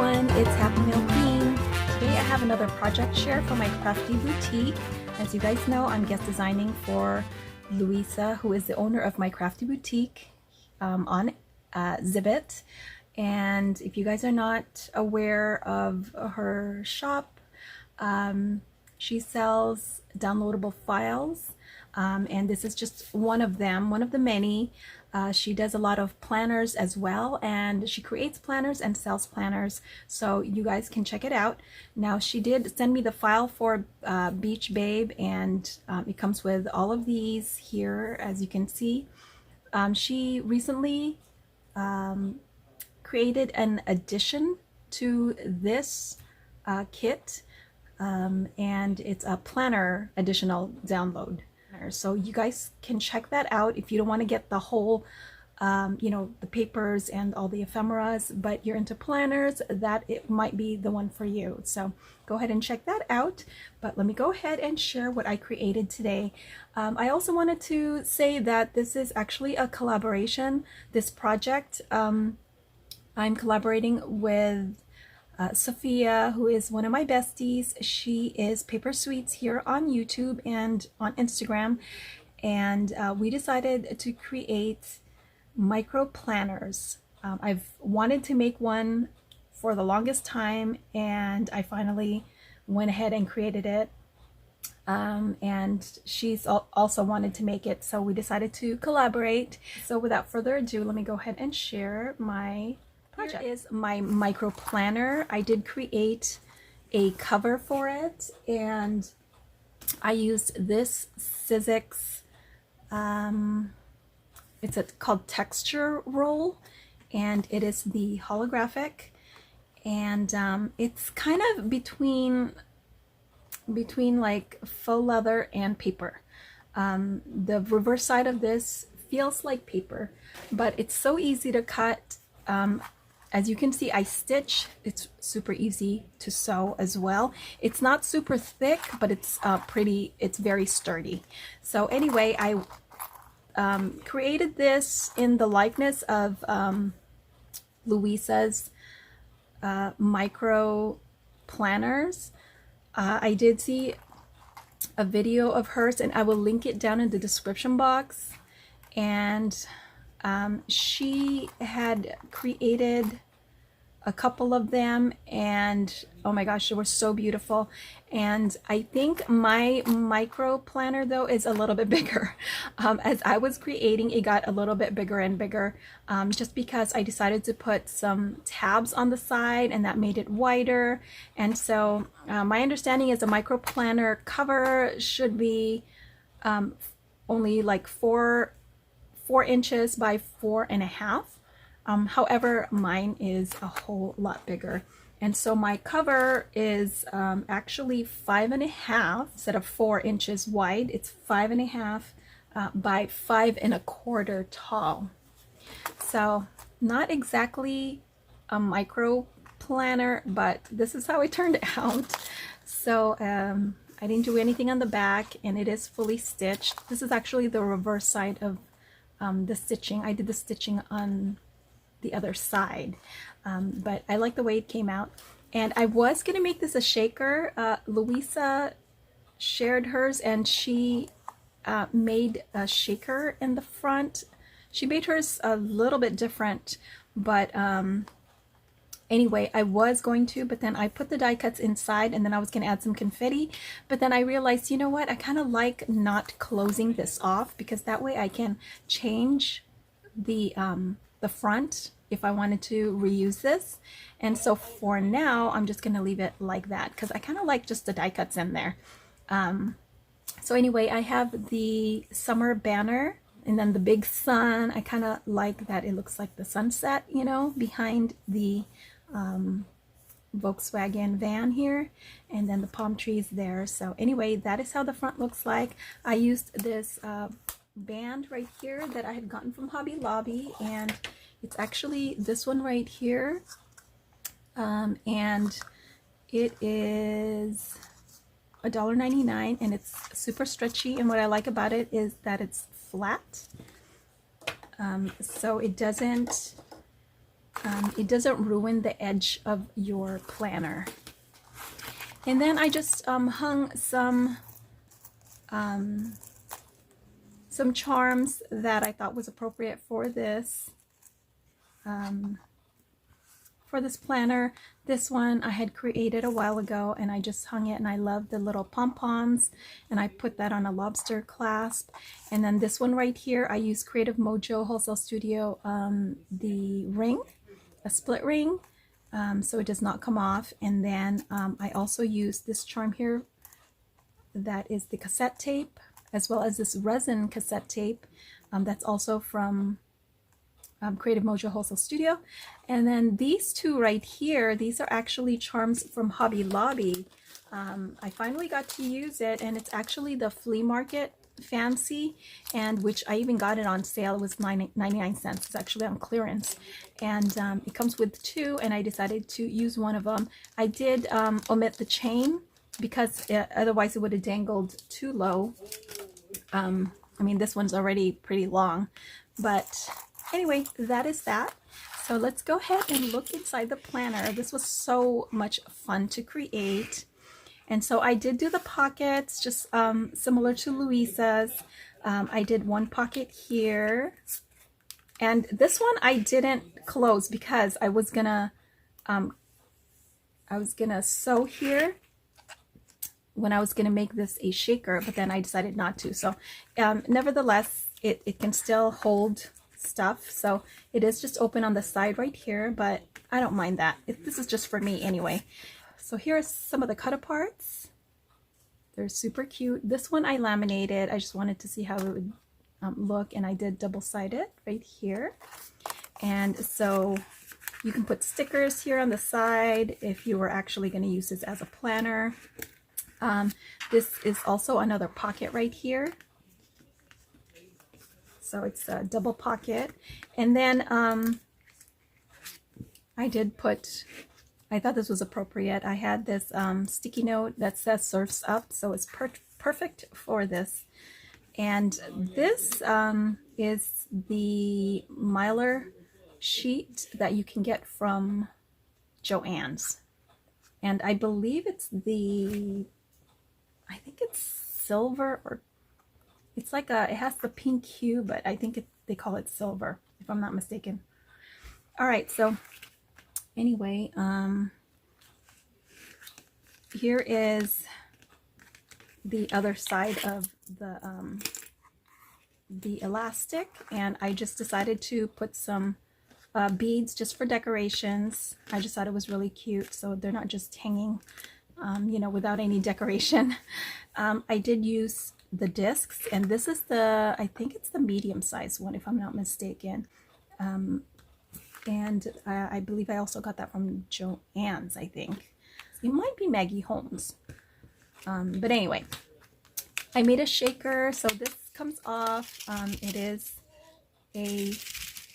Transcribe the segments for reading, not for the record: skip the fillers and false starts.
everyone, it's Happymailqueen. Today I have another project share for my Crafty Boutique. As you guys know, I'm guest designing for Louisa, who is the owner of my Crafty Boutique on Zibbit. And if you guys are not aware of her shop, she sells downloadable files, and this is just one of them, one of the many. She does a lot of planners as well, and she creates planners and sells planners, so you guys can check it out. Now, she did send me the file for Beach Babe, and it comes with all of these here, as you can see. She recently created an addition to this kit, and it's a planner additional download. So you guys can check that out if you don't want to get the whole you know, the papers and all the ephemeras, but you're into planners, that it might be the one for you. So go ahead and check that out. But let me go ahead and share what I created today. I also wanted to say that this is actually a collaboration. This project, I'm collaborating with Sophia, who is one of my besties. She is Paper Sweets here on YouTube and on Instagram, and we decided to create micro planners. I've wanted to make one for the longest time, and I finally went ahead and created it. And she's also wanted to make it, so we decided to collaborate. So without further ado, let me go ahead and share my project. Here is my micro planner. I did create a cover for it, and I used this Sizzix, it's called Texture Roll, and it is the holographic, and it's kind of between like faux leather and paper. The reverse side of this feels like paper, but it's so easy to cut. As you can see, I stitch. It's super easy to sew as well. It's not super thick, but it's it's very sturdy. So anyway, I created this in the likeness of Louisa's micro planners. I did see a video of hers, and I will link it down in the description box. And she had created a couple of them, and oh my gosh, they were so beautiful. And I think my micro planner though is a little bit bigger. As I was creating, it got a little bit bigger and bigger, just because I decided to put some tabs on the side, and that made it wider. And so my understanding is a micro planner cover should be only like 4 inches by 4.5. However, mine is a whole lot bigger, and so my cover is actually 5.5 instead of 4 inches wide. It's 5.5 by 5.25 tall. So not exactly a micro planner, but this is how it turned out. So I didn't do anything on the back, and it is fully stitched. This is actually the reverse side of the stitching. I did the stitching on the other side, but I like the way it came out. And I was gonna make this a shaker. Louisa shared hers, and she made a shaker in the front. She made hers a little bit different, but anyway, I was going to, but then I put the die cuts inside, and then I was going to add some confetti. But then I realized, you know what, I kind of like not closing this off, because that way I can change the front if I wanted to reuse this. And so for now, I'm just going to leave it like that, because I kind of like just the die cuts in there. So anyway, I have the summer banner, and then the big sun. I kind of like that it looks like the sunset, you know, behind the Volkswagen van here, and then the palm trees there. So anyway, that is how the front looks like. I used this band right here that I had gotten from Hobby Lobby, and it's actually this one right here, and it is $1.99, and it's super stretchy. And what I like about it is that it's flat, so it doesn't it doesn't ruin the edge of your planner. And then I just hung some charms that I thought was appropriate for this planner. This one I had created a while ago, and I just hung it, and I love the little pom-poms, and I put that on a lobster clasp. And then this one right here, I used Creative Mojo Wholesale Studio, the ring, a split ring, so it does not come off. And then I also used this charm here that is the cassette tape, as well as this resin cassette tape that's also from Creative Mojo Wholesale Studio. And then these two right here, these are actually charms from Hobby Lobby. I finally got to use it, and it's actually the flea market fancy, and which I even got it on sale. It was 99 cents. It's actually on clearance, and it comes with two, and I decided to use one of them. I did omit the chain because otherwise it would have dangled too low. I mean, this one's already pretty long, but anyway, that is that. So let's go ahead and look inside the planner. This was so much fun to create. And so I did do the pockets, just similar to Louisa's. I did one pocket here. And this one I didn't close because I was gonna sew here when I was gonna make this a shaker, but then I decided not to. So nevertheless, it can still hold stuff, so it is just open on the side right here, but I don't mind that. This is just for me anyway. So here are some of the cut aparts. They're super cute. This one I laminated. I just wanted to see how it would look, and I did double-sided right here. And so you can put stickers here on the side if you were actually going to use this as a planner. This is also another pocket right here. So it's a double pocket. And then I thought this was appropriate. I had this sticky note that says Surfs Up, so it's perfect for this. And this is the Mylar sheet that you can get from Joann's. And I believe I think it's silver, or it's like it has the pink hue, but I think they call it silver, if I'm not mistaken. All right, so anyway, here is the other side of the elastic, and I just decided to put some beads just for decorations. I just thought it was really cute, so they're not just hanging, you know, without any decoration. I did use the discs, and this is I think it's the medium size one, if I'm not mistaken. And I believe I also got that from Joann's, I think. It might be Maggie Holmes. But anyway, I made a shaker, so this comes off. It is a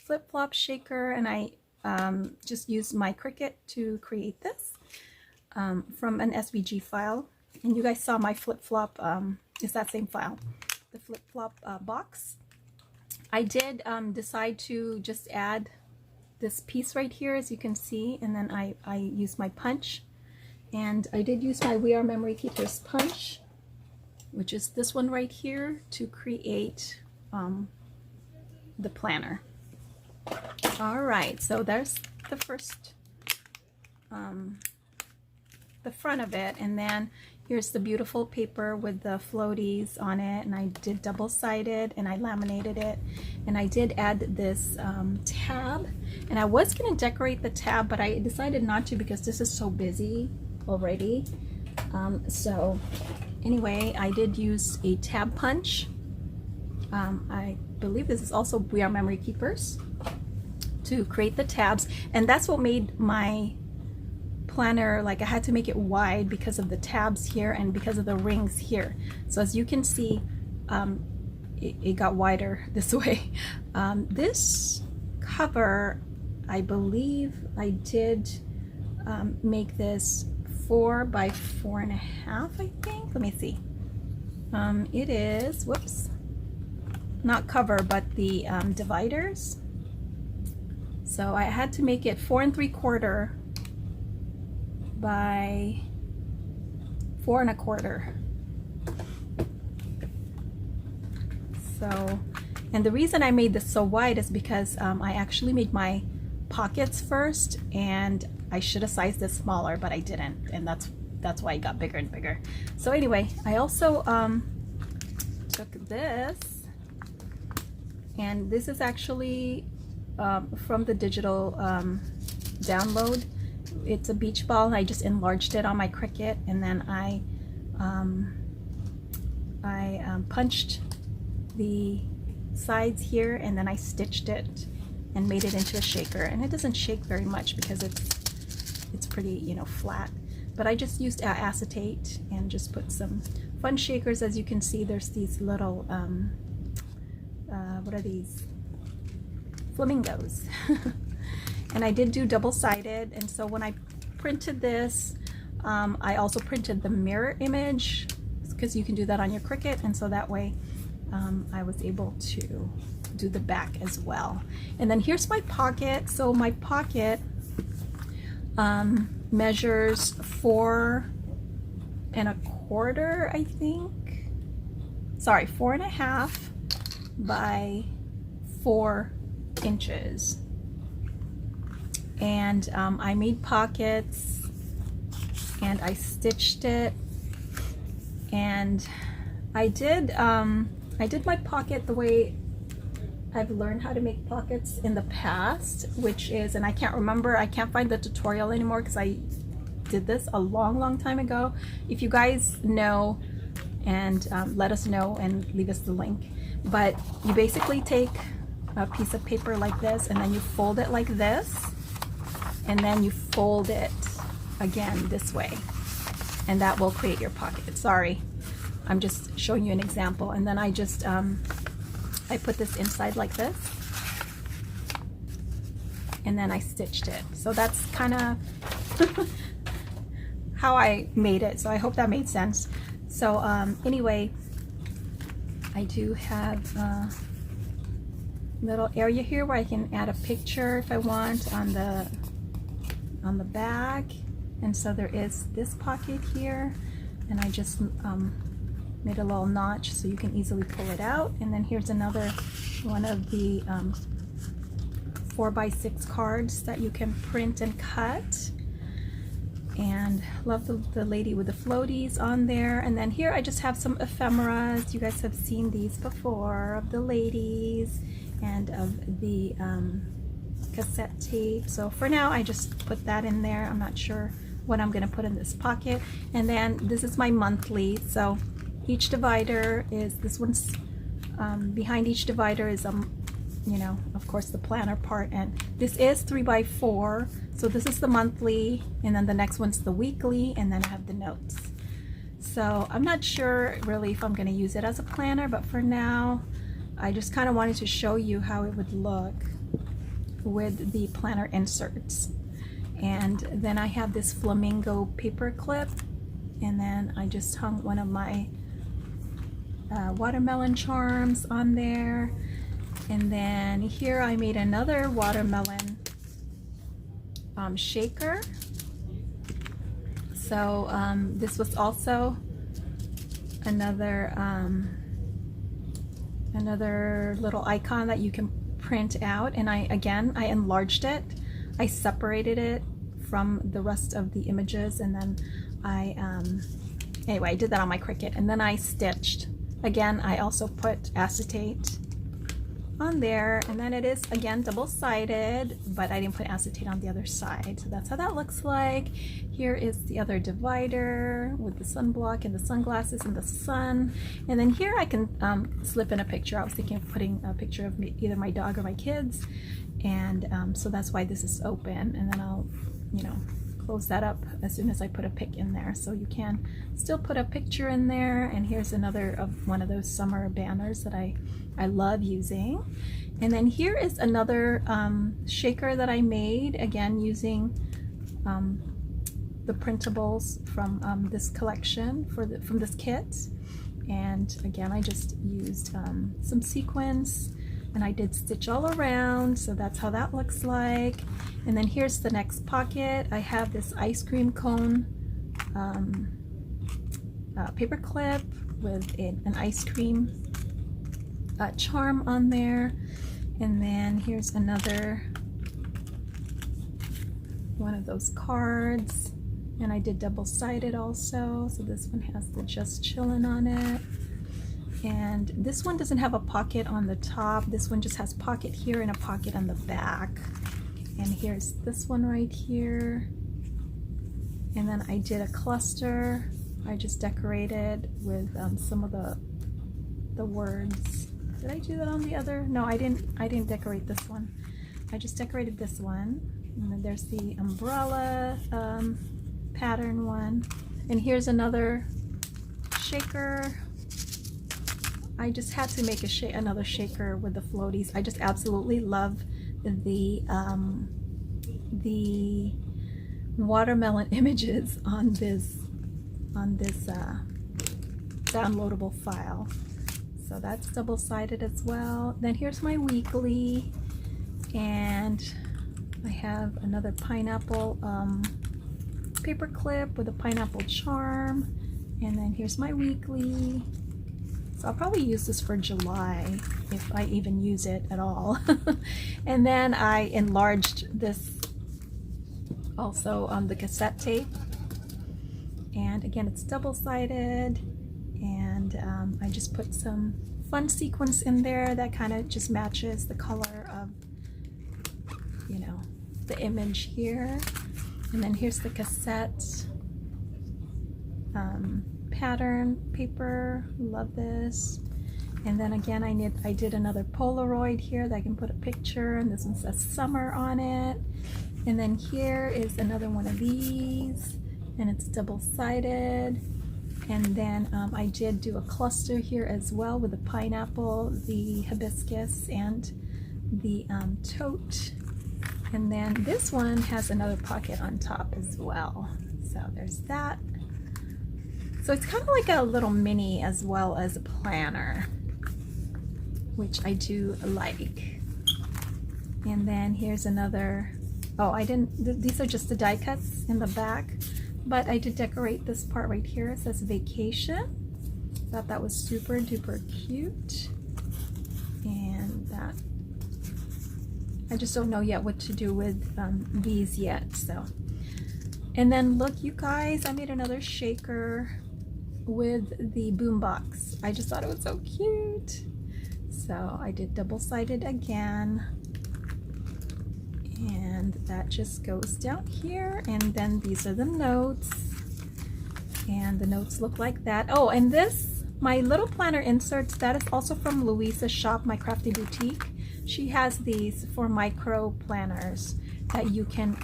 flip-flop shaker, and I just used my Cricut to create this from an SVG file. And you guys saw my flip-flop, it's that same file, the flip-flop box. I did decide to just add this piece right here, as you can see, and then I used my punch, and I did use my We Are Memory Keepers punch, which is this one right here, to create the planner. All right, so there's the first, the front of it, and then here's the beautiful paper with the floaties on it, and I did double-sided, and I laminated it, and I did add this tab, and I was going to decorate the tab, but I decided not to because this is so busy already. So anyway, I did use a tab punch. I believe this is also We Are Memory Keepers, to create the tabs, and that's what made my planner, like, I had to make it wide because of the tabs here and because of the rings here. So as you can see, it got wider this way. This cover, I believe I did make this 4 by 4.5, I think. Let me see. It is, whoops, not cover, but the dividers. So I had to make it 4 3/4 by 4 1/4. So, and the reason I made this so wide is because I actually made my pockets first, and I should have sized this smaller, but I didn't, and that's why it got bigger and bigger. So anyway, I also took this, and this is actually from the digital download. It's a beach ball. I just enlarged it on my Cricut, and then I punched the sides here, and then I stitched it and made it into a shaker. And it doesn't shake very much because it's pretty, you know, flat. But I just used acetate and just put some fun shakers. As you can see, there's these little what are these? Flamingos. And I did do double-sided, and so when I printed this, I also printed the mirror image, because you can do that on your Cricut, and so that way I was able to do the back as well. And then here's my pocket. So my pocket measures 4 1/4, I think. Sorry, 4 1/2 by 4 inches. And I made pockets, and I stitched it, and I did my pocket the way I've learned how to make pockets in the past, which is, and I can't find the tutorial anymore because I did this a long time ago. If you guys know, and let us know and leave us the link. But you basically take a piece of paper like this, and then you fold it like this, and then you fold it again this way, and that will create your pocket. Sorry, I'm just showing you an example. And then I just I put this inside like this, and then I stitched it. So that's kind of how I made it. So I hope that made sense. So anyway, I do have a little area here where I can add a picture if I want on the back. And so there is this pocket here, and I just made a little notch so you can easily pull it out. And then here's another one of the 4x6 cards that you can print and cut. And love the lady with the floaties on there. And then here I just have some ephemeras. You guys have seen these before, of the ladies and of the cassette tape. So for now I just put that in there. I'm not sure what I'm gonna put in this pocket. And then this is my monthly. So each divider is, this one's behind each divider is you know, of course, the planner part, and this is 3x4. So this is the monthly, and then the next one's the weekly, and then I have the notes. So I'm not sure really if I'm going to use it as a planner, but for now I just kind of wanted to show you how it would look with the planner inserts. And then I have this flamingo paper clip, and then I just hung one of my watermelon charms on there. And then here I made another watermelon shaker. So this was also another another little icon that you can print out. And I enlarged it. I separated it from the rest of the images, and then anyway, I did that on my Cricut, and then I stitched. Again, I also put acetate on there, and then it is again double-sided, but I didn't put acetate on the other side. So that's how that looks like. Here is the other divider with the sunblock and the sunglasses and the sun. And then here I can slip in a picture. I was thinking of putting a picture of either my dog or my kids, and so that's why this is open. And then I'll, you know, close that up as soon as I put a pic in there, so you can still put a picture in there. And here's another of one of those summer banners that I love using. And then here is another shaker that I made, again using the printables from this collection from this kit. And again, I just used some sequins and I did stitch all around, so that's how that looks like. And then here's the next pocket. I have this ice cream cone paper clip with an ice cream charm on there. And then here's another one of those cards, and I did double-sided also, so this one has the Just Chillin' on it. And this one doesn't have a pocket on the top. This one just has pocket here and a pocket on the back. And here's this one right here. And then I did a cluster. I just decorated with some of the words. Did I do that on the other? No, I didn't decorate this one. I just decorated this one. And then there's the umbrella pattern one. And here's another shaker. I just had to make another shaker with the floaties. I just absolutely love the watermelon images on this downloadable file. So that's double-sided as well. Then here's my weekly, and I have another pineapple paper clip with a pineapple charm. And then here's my weekly. So I'll probably use this for July if I even use it at all. And then I enlarged this also on the cassette tape. And again, it's double-sided. And I just put some fun sequins in there that kind of just matches the color of, you know, the image here. And then here's the cassette pattern paper. Love this. And then again, I did another Polaroid here that I can put a picture, and this one says summer on it. And then here is another one of these, and it's double-sided. And then I did do a cluster here as well with the pineapple, the hibiscus, and the tote. And then this one has another pocket on top as well. So there's that. So it's kind of like a little mini as well as a planner, which I do like. And then here's another, oh, these are just the die cuts in the back, but I did decorate this part right here. It says vacation. Thought that was super duper cute. And that, I just don't know yet what to do with these yet, so. And then look, you guys, I made another shaker with the boombox. I just thought it was so cute. So I did double-sided again. And that just goes down here. And then these are the notes. And the notes look like that. Oh, and this, my little planner inserts, that is also from Louisa's shop, my Crafty Boutique. She has these for micro planners that you can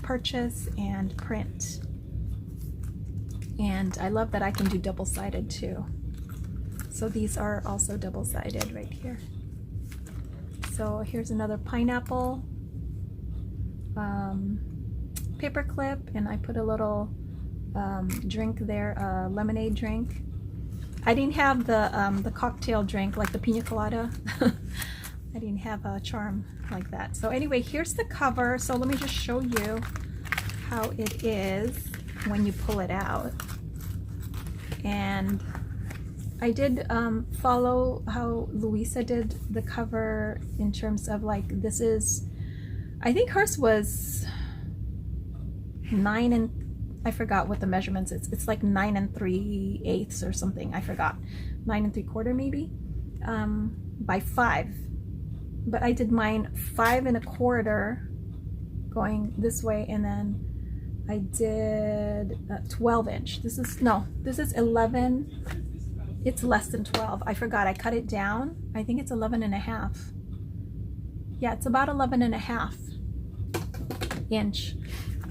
purchase and print. And I love that I can do double-sided too. So these are also double-sided right here. So here's another pineapple paper clip, and I put a little drink there, lemonade drink. I didn't have the cocktail drink like the pina colada. I didn't have a charm like that. So anyway, here's the cover. So let me just show you how it is when you pull it out. And I did follow how Louisa did the cover in terms of like, this is, I think hers was 9 and, I forgot what the measurements is. It's like 9 3/8 or something. I forgot. 9 3/4 maybe, by 5. But I did mine 5 1/4 going this way, and then I did 12 inch. This is 11. It's less than 12. I forgot. I cut it down. I think it's 11.5. Yeah, it's about 11.5 inch.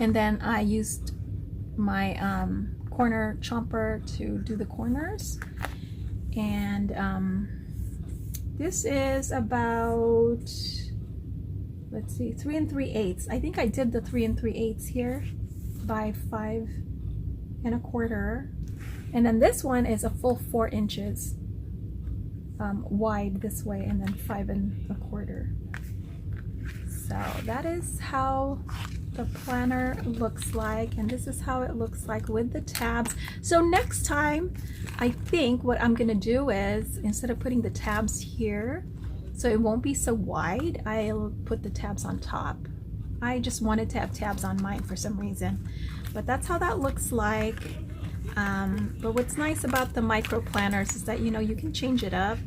And then I used my corner chomper to do the corners. And this is about, let's see, 3 3/8. I think I did the 3 3/8 here by 5 1/4. And then this one is a full 4 inches. wide this way and then 5 1/4. So that is how the planner looks like, and this is how it looks like with the tabs. So next time, I think what I'm gonna do is, instead of putting the tabs here, so it won't be so wide, I'll put the tabs on top. I just wanted to have tabs on mine for some reason, but that's how that looks like. But what's nice about the micro planners is that, you know, you can change it up.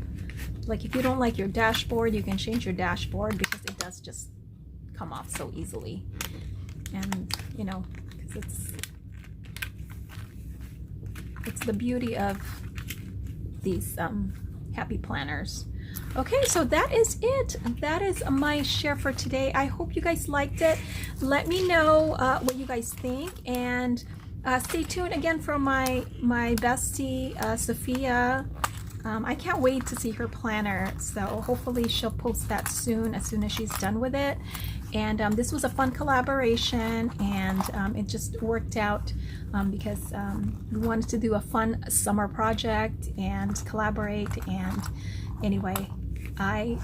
Like if you don't like your dashboard, you can change your dashboard, because it does just come off so easily. And you know, because it's the beauty of these happy planners. Okay, so that is it. That is my share for today. I hope you guys liked it. Let me know what you guys think, and stay tuned again for my bestie Sophia. I can't wait to see her planner, so hopefully she'll post that soon, as soon as she's done with it. And this was a fun collaboration, and it just worked out because we wanted to do a fun summer project and collaborate. And anyway, I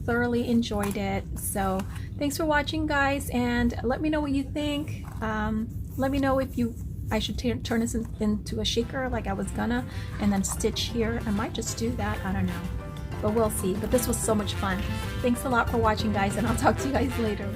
thoroughly enjoyed it. So thanks for watching, guys, and let me know what you think. Let me know if I should turn this into a shaker like I was gonna, and then stitch here. I might just do that, I don't know, but we'll see. But this was so much fun. Thanks a lot for watching, guys, and I'll talk to you guys later.